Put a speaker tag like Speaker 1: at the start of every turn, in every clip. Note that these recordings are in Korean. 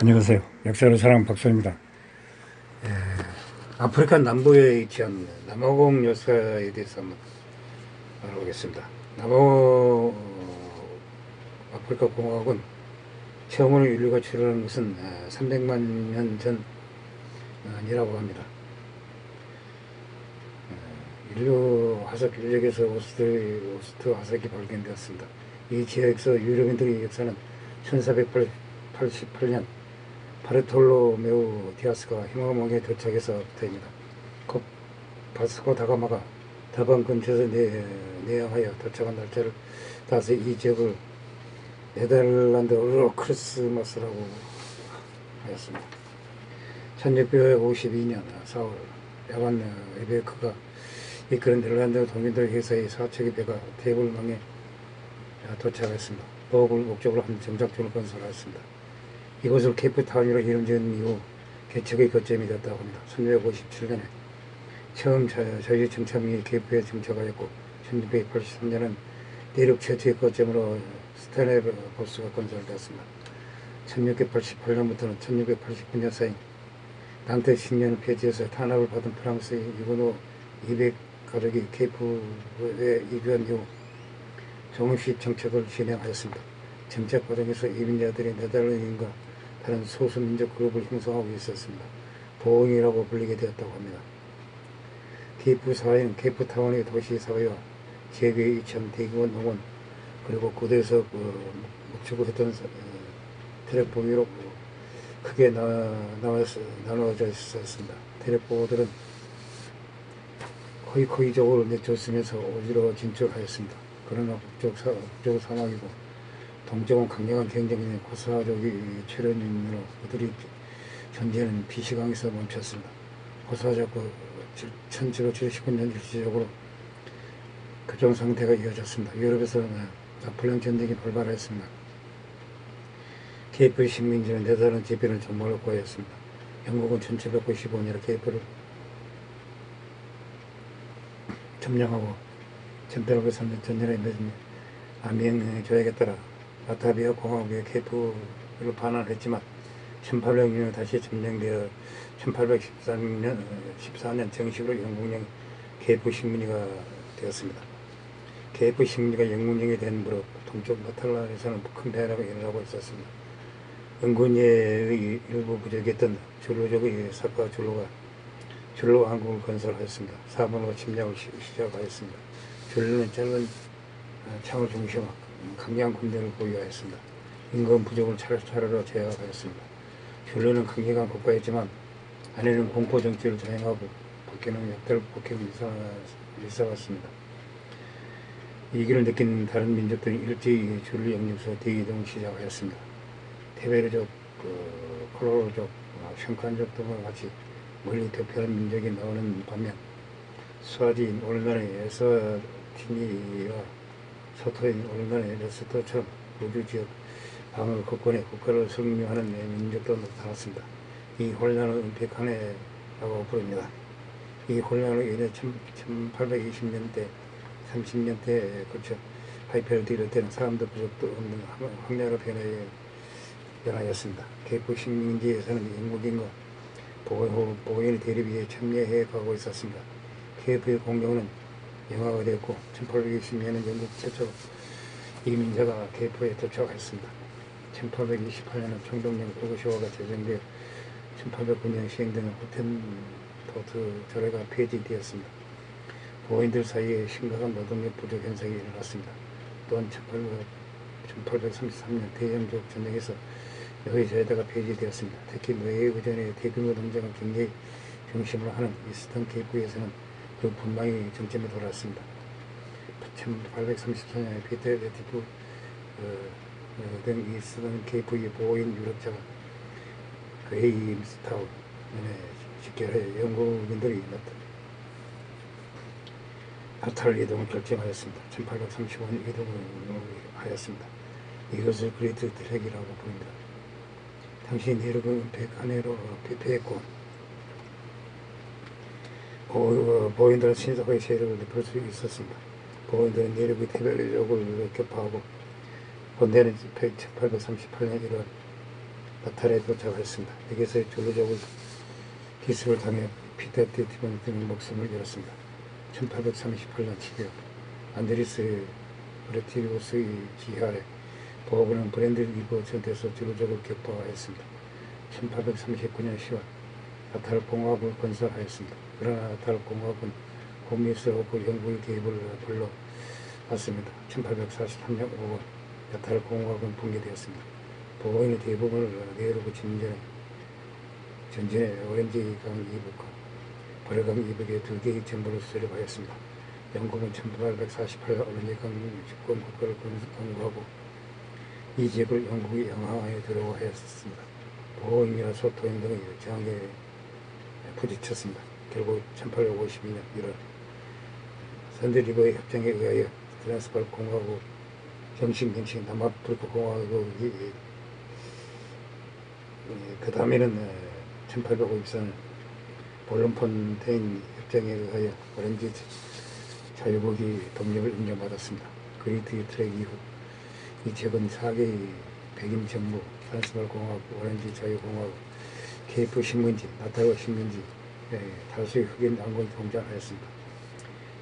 Speaker 1: 안녕하세요. 역사를 사랑하는 박사입니다. 아프리카 남부에 위치한 남아공 역사에 대해서 한번 알아보겠습니다. 남아공 아프리카 공화국은 처음으로 인류가 출현한 것은 300만 년 전이라고 합니다. 인류 화석 인력에서 오스트 화석이 발견되었습니다. 이 지역에서 유럽인들의 역사는 1488년 바르톨로메우 디아스가 희망봉에 도착해서부터입니다. 곧 바스코 다가마가 다방 근처에서 내항하여 도착한 날짜를 따서 이 지역을 네덜란드어로 크리스마스라고 하였습니다. 1652년 4월 야반 에베크가 이끄는 네덜란드 동민들 회사의 4척의 배가 테이블망에 도착했습니다. 보복을 목적으로 한 정착지를 건설하였습니다. 이곳을 케이프타운이라고 이름 지은 이후 개척의 거점이 되었다고 합니다. 1657년에 처음 자유 정착민이 케이프에 정착하였고 1683년은 대륙 최초의 거점으로 스텔레보스가 건설되었습니다. 1688년부터는 1689년 사이 난테 10년을 폐지해서 탄압을 받은 프랑스의 유고노 200가족이 케이프에 이주한 이후 조금씩 정착을 진행하였습니다. 정착 과정에서 이민자들이 네덜란드인과 다른 소수민족 그룹을 형성하고 있었습니다. 보응이라고 불리게 되었다고 합니다. 케이프 사회는 케이프타운의 도시사회와 지역의 이천, 대규모 농원, 그리고 고대에서 목축했던 테레포위로 크게 나눠져 있었습니다. 테레포들은 코이코이족을 내쫓으면서 오지로 진출하였습니다. 그러나 북쪽 사막이고 동쪽은 강력한 경쟁이 고사족이 출현으로 그들이 전쟁은 비시강에서 멈췄습니다. 고사족 1779년 일시적으로 교정 상태가 이어졌습니다. 유럽에서는 나폴레옹 전쟁이 발발했습니다. 케이프 식민지는 네덜란드 지배를 전무를 고하였습니다. 영국은 1795년에 케이프를 점령하고 1803년 전쟁에 맺은 아미행 조약에 따라 바타비아 공화국의 케이프를 반환했지만 1806년 다시 점령되어 1814년 정식으로 영국령 케이프 식민지가 되었습니다. 케이프 식민지가 영국령이 된 무렵 동쪽 마탈란에서는 큰 변화가 일어나고 있었습니다. 은군예의 일부 부족했던 줄로족의 사파 줄로 왕국을 건설하였습니다. 사번으로 침략을 시작하였습니다. 줄로는 짧은 창을 중심으로 강력한 군대를 보유하였습니다. 임금 부족을 차례로 제압하였습니다. 줄로는 강력한 국가였지만 안에는 공포 정치를 자행하고 밖에는 약탈 폭행을 일삼았습니다. 이기를 느낀 다른 민족들이 일제히 줄로 영역에서 대이동을 시작하였습니다. 테베르족, 콜로로족, 샹칸족 등과 같이 멀리 대표하는 민족이 나오는 반면 스와진, 오르간의 에스와티니와 서토인, 오르간의 레소토처럼 우주지역 방을 국권에 국가를 성명하는 민족도 나타났습니다. 이 혼란을 은폐카네라고 부릅니다. 이 혼란으로 인해 1820년대, 30년대에 거쳐 하이페를 이를 때는 사람도 부족도 없는 황량한 변화였습니다. 케이프 식민지에서는 영국인과 보호인의 대립에 참여해 가고 있었습니다. 케이프의 공룡은 영화가 되었고 1820년에는 영국 최초 이민자가 케이프에 도착했습니다. 1828년은 총독령 후고쇼가 제정되어 1809년 시행되는 호텐토트 조례가 폐지되었습니다. 보호인들 사이에 심각한 노동력 부족 현상이 일어났습니다. 또한 1833년 대영족 전쟁에서 노예제도가 폐지되었습니다. 특히 노예 의전의 대규모 농장을 경제의 중심으로 하는 이스턴 케이프에서는 그 분망이 정점에 돌았습니다. 1834년에 피터 레티프 등 이스턴 케이프의 보호인 유럽자가 그레임스타운에 집결해 영국인들이 나탈 이동을 결정하였습니다. 1835년 이동을 하였습니다. 이것을 그레이트 트랙이라고 부릅니다. 당시 내륙은 백한해로 피폐했고 보인들은 신석의 세력을 느낄 수 있었습니다. 보인들은 내륙의 테벨족을 격파하고 본대는 1838년 1월 나탈에 도착했습니다. 여기서 줄로족을 기습을 당해 피테티 티모니 목숨을 잃었습니다. 1838년 12월 안드리스 브레티우스의 지휘하에 보호부는 브랜드 리버 전투에서 줄로족을 격파하였습니다. 1839년 10월 나탈 공화국을 건설하였습니다. 그러나 나탈 공화국은 고민스럽고 영국의 개입을 불러왔습니다. 1843년 5월 나탈 공화국은 붕괴되었습니다. 보호인의 대부분을 내려고 전진에 오렌지 강 이북과 버려강 이북에 2개의 정부를 수립하였습니다. 영국은 1848년 오렌지 강 집권 국가를 건국하고 이 지역을 영국의 영하에 들어하였습니다. 보호인이나 소토인 등의 저항에 부딪혔습니다. 결국 1852년 1월 선드리버의 협정에 의하여 트랜스발 공화국 정식 명칭 남아프리카 공화국이 그 다음에는 1854년 볼룸폰테인 협정에 의하여 오렌지 자유국이 독립을 인정받았습니다. 그리트의 트랙 이후 이 지역은 4개의 백인 정부, 트랜스발 공화국, 오렌지 자유공화국, 케이프 식민지, 나탈과 식민지, 다수의 흑인 남군이 동작하였습니다.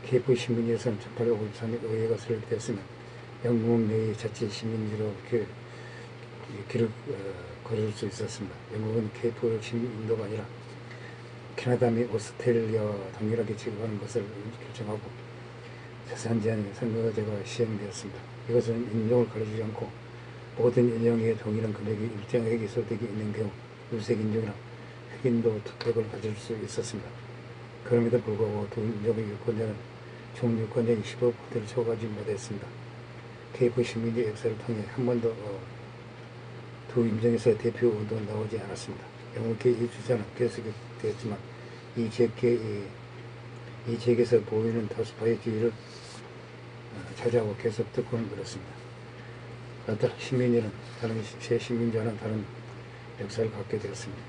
Speaker 1: 케이프 식민지에서는 1853년 의회가 설립되었으면 영국 내의 자치 식민지로 길을 걸을 수 있었습니다. 영국은 케이프 식민도가 아니라 캐나다 및 오스트레일리아와 동일하게 취급하는 것을 결정하고 재산 제한 선거제가 시행되었습니다. 이것은 인종을 가리지 않고 모든 인종의 동일한 금액이 일정하게 기소되기 있는 경우 유색인종이나 흑인도 투표를 가질 수 있었습니다. 그럼에도 불구하고 두 인종의 유권자는 총 유권자의 15%를 초과하지 못했습니다. 케이프 식민지 역사를 통해 한 번도 두 인종에서 대표 운동은 나오지 않았습니다. 영국계 이 주장은 계속되었지만 이 지역에서 보이는 다수파의 지위를 차지하고 계속 특권을 누렸습니다. 나탈 식민지는 다른 새 식민지와는 다른 역사를 갖게 되었습니다.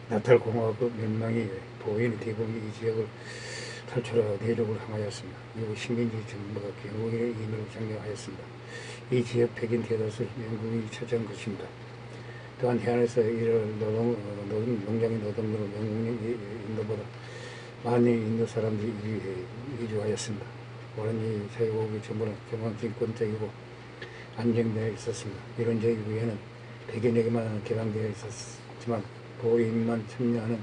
Speaker 1: 나탈 공화국 멸망이 보이는 대부분 이 지역을 탈출하여 내륙을 향하였습니다. 이후 식민지 정부가 영국의 임의로 장려하였습니다. 이 지역 백인 대다수를 영국이 차지한 것입니다. 또한 해안에서 일할 농장의 노동으로 영국 인도보다 많은 인도 사람들이 이주하였습니다. 오렌지 자유국의 정부는 중앙진권적이고 안정되어 있었습니다. 이론적 이후에는 백인에게만 개방되어 있었지만 보호인만 참여하는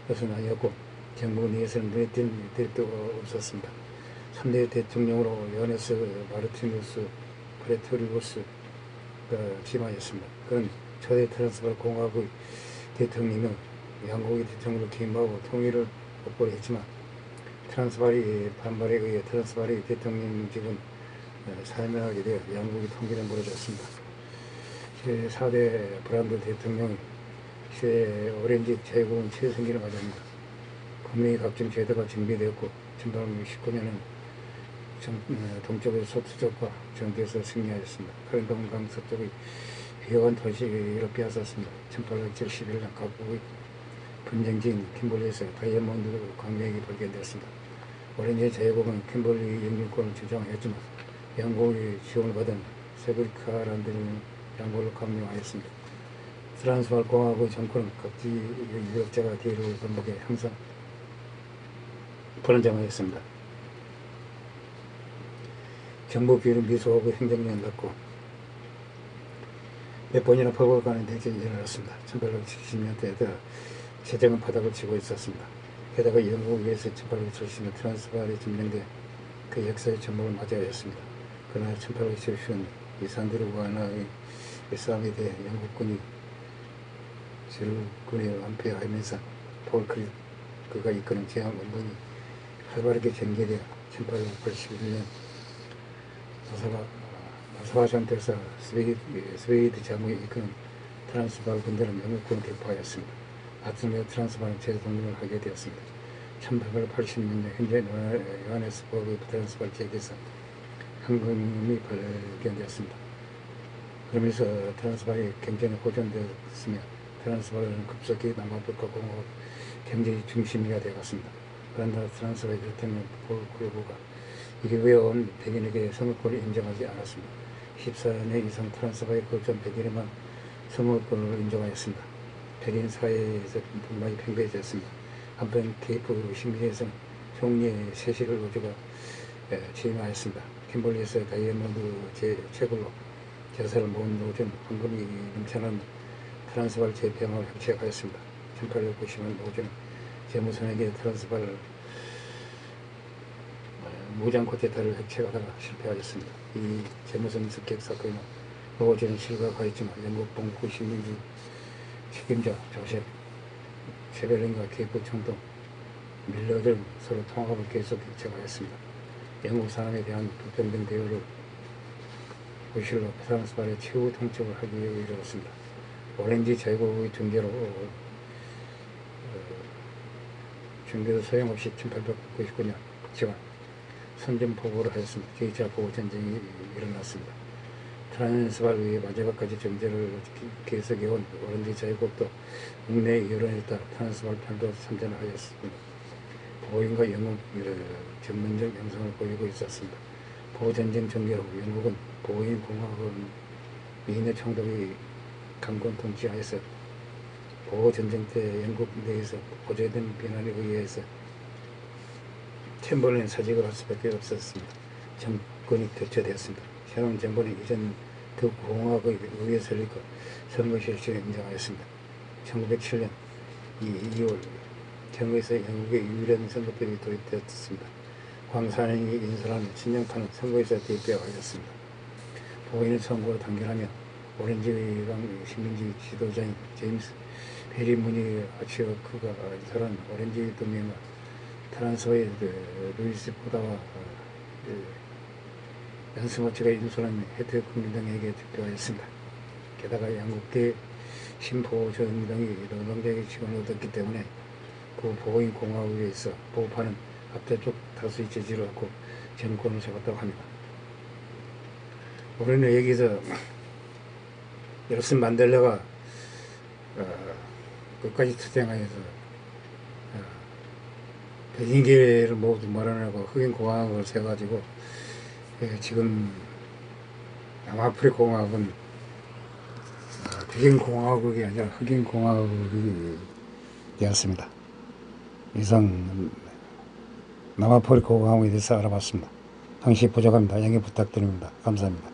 Speaker 1: 것은 아니었고 정부 내에서는 눈에 띈 대도 없었습니다. 3대 대통령으로 요하네스 마르티누스 프레토리우스가 취임하였습니다. 그는 초대 트랜스발 공화국의 대통령은 양국의 대통령으로 취임하고 통일을 확보를 했지만 트랜스발이 반발에 의해 트랜스발의 대통령직은 사면하게 되어 양국의 통일에 무너졌습니다. 제4대 브란드 대통령이 오렌지 자유국은 최승기를 맞이합니다. 국민의 각종 제도가 정비되었고 1819년은 동쪽의 서투족과 전투에서 승리하였습니다. 그런 동강 서쪽의 비호한 도시를 빼앗았습니다. 1871년 각국의 분쟁지인 킴벌리에서 다이아몬드 광맥이 발견되었습니다. 오렌지 자유국은 킴벌리 영주권을 주장했지만 영국의 지원을 받은 세브리카라는 양국을 감명하였습니다. 트랜스발 공화국 정권은 각지 유력자가 대륙을 건너게 항상 불안정하였습니다. 정부 비율은 미소하고 행정력은 낮고 몇 번이나 법을 가는 대전이 일어났습니다. 1870년대에 재정은 바닥을 치고 있었습니다. 게다가 영국에서 1870년 트랜스발이 점령돼 그 역사의 전복을 맞아야 했습니다. 그러나 1870년 이산드르와나의 싸움에 대해 영국군이 제루군에 완패하면서 폴 크리크가 이끄는 제항 운동이 활발하게 전개되어 1881년 마사바 전투에서 스웨이드 장군이 이끄는 트랜스발 군대는 영국군을 격파하였습니다. 아침에 트랜스발은 재독립을 하게 되었습니다. 1880년대 현재 요하네스버그 트랜스발 지역에서 황금이 발견되었습니다. 그러면서 트랜스발이 경제는 호전되었으며 트랜스발은 급속히 남아프리카 공화국 경제 중심지가 되어갔습니다. 그러나 트랜스발의 대통령 폴 크루그가 이리에 온 백인에게 선거권을 인정하지 않았습니다. 14년 이상 트랜스발에 거주한 백인에만 선거권을 인정하였습니다. 백인 사회에서 불만이 팽배해졌습니다. 한편 테이프 심리에서 총리의 세실을 로즈가 취임하였습니다. 킴벌리에서 다이아몬드 채굴로 재산을 모은 로즈는 황금이 넘쳐나는 트란스발 재평을 획책하였습니다. 1890년 로즈는 재무선에게 트란스발 무장 쿠데타를 획책하다가 실패하였습니다. 이 재무선 습격 사건은 로즈는 실각하였지만 영국 동부 식민지 책임자 조셉 셰벨린과 케이프 총독 밀러들은 서로 통합을 계속 획책하였습니다. 영국 사람에 대한 불평등 대우를 부실로 트란스발의 최후 통첩을 하기 위해 이르렀습니다. 오렌지 제국의 중계도 소용없이 1899년 지원 선전포고를 하였습니다. 제2차 보호전쟁이 일어났습니다. 트란스발의 마지막까지 정제를 계속해온 오렌지 제국도 국내 여론에 따라 트란스발 편도 참전을 하였습니다. 보인과 영국 전면적 양상을 보이고 있었습니다. 보호전쟁 종결 후 영국은 보인 공화국은 미인의 총독이 강권 통치하여서 보호전쟁 때 영국 내에서 고조된 비난에 의해서 챔버린 사직을 할 수밖에 없었습니다. 정권이 교체되었습니다. 새로운 정권은 이전 그 공화국에 의해 설립과 선거 실시를 인정하였습니다. 1907년 2월 정부에서 영국의 유일한 선거법이 도입되었습니다. 광산이 인수한 신령파는 선거에서 대표하였습니다. 보이는 선거로 단결하며 오렌지강 식민지 지도자인 제임스 페리무니 아치워크가 인수한 오렌지 동맹과 트란스바의 루이스 포다와 연스모츠가 인수한 혜택 국민당에게 투표하였습니다. 게다가 양국계 신보정당이 노동자의 지원을 얻었기 때문에 보호인 공화국에서 보호파는 압도적 다수의 지지를 얻고 정권을 잡았다고 합니다. 우리는 여기서 넬슨 만델라가 끝까지 투쟁하여서 백인계를 모두 몰아내고 흑인 공화국을 세워가지고 지금 남아프리카 공화국은 백인 공화국이 아니라 흑인 공화국이 되었습니다. 이상 남아프리카 공화국에 대해서 알아봤습니다. 당시 부족합니다. 양해 부탁드립니다. 감사합니다.